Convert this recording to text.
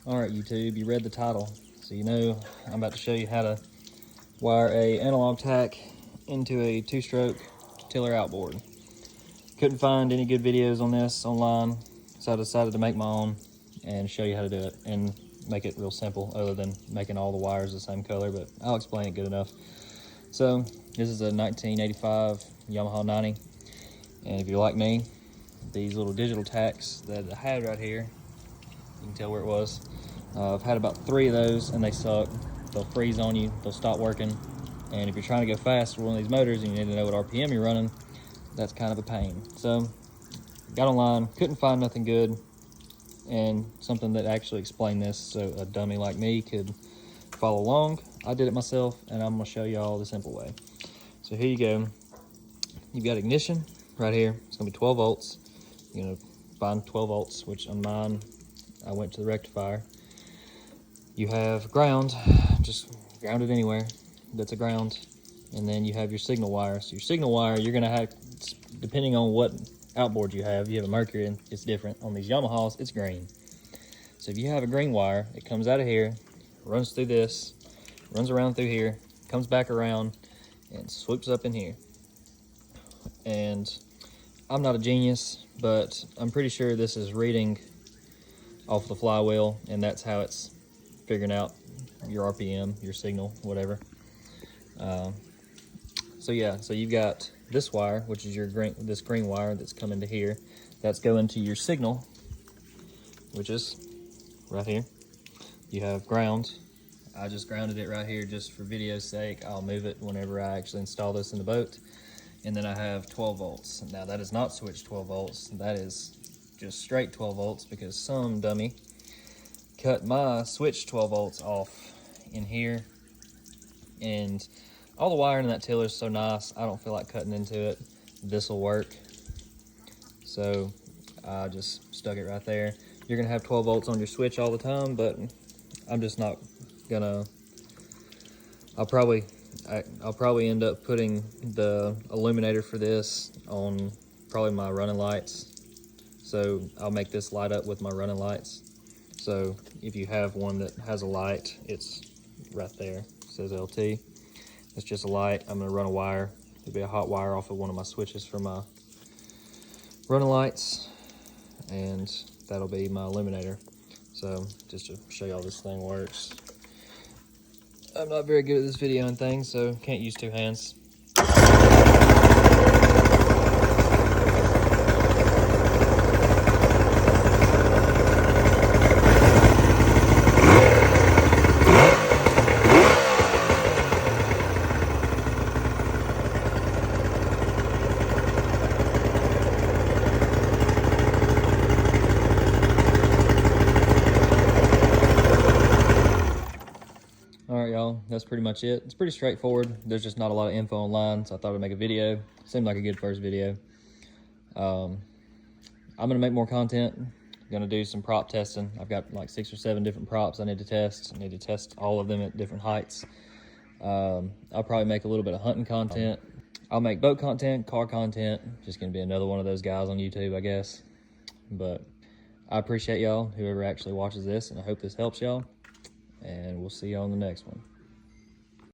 All right, YouTube, you read the title, so you know I'm about to show you how to wire a analog tack into a two-stroke tiller outboard. Couldn't find any good videos on this online, so I decided to make my own and show you how to do it and make it real simple, other than making all the wires the same color, but I'll explain it good enough. So this is a 1985 Yamaha 90, and if you're like me, these little digital tacks that I had right here, you can tell where it was. I've had about 3 of those and they suck. They'll freeze on you, they'll stop working. And if you're trying to go fast with one of these motors and you need to know what RPM you're running, that's kind of a pain. So, got online, couldn't find nothing good and something that actually explained this so a dummy like me could follow along. I did it myself and I'm gonna show y'all the simple way. So here you go. You've got ignition right here. It's gonna be 12 volts. You're gonna find 12 volts, which on mine, I went to the rectifier. You have ground, just ground it anywhere that's a ground. And then you have your signal wire. So your signal wire, you're gonna have, depending on what outboard you have a Mercury and it's different. On these Yamahas, it's green. So if you have a green wire, it comes out of here, runs through this, runs around through here, comes back around, and swoops up in here. And I'm not a genius, but I'm pretty sure this is reading off the flywheel, and that's how it's figuring out your RPM, your signal, whatever. So yeah, so you've got this wire, which is your this green wire that's coming to here. That's going to your signal, which is right here. You have ground. I just grounded it right here just for video's sake. I'll move it whenever I actually install this in the boat. And then I have 12 volts. Now that is not switched 12 volts. That is just straight 12 volts because some dummy cut my switch 12 volts off in here. And all the wiring in that tiller is so nice, I don't feel like cutting into it. This will work. So I just stuck it right there. You're gonna have 12 volts on your switch all the time, but I'm just not gonna, I'll probably end up putting the illuminator for this on probably my running lights. So I'll make this light up with my running lights. So if you have one that has a light, it's right there. It says LT. It's just a light. I'm gonna run a wire. It'll be a hot wire off of one of my switches for my running lights, and that'll be my illuminator. So just to show y'all this thing works. I'm not very good at this video and things, so can't use 2 hands. All right, y'all, that's pretty much it. It's pretty straightforward. There's just not a lot of info online, so I thought I'd make a video. Seemed like a good first video. I'm gonna make more content. I'm gonna do some prop testing. I've got like 6 or 7 different props I need to test. I need to test all of them at different heights. I'll probably make a little bit of hunting content. I'll make boat content, car content. Just gonna be another one of those guys on YouTube, I guess. But I appreciate y'all, whoever actually watches this, and I hope this helps y'all. And we'll see you on the next one.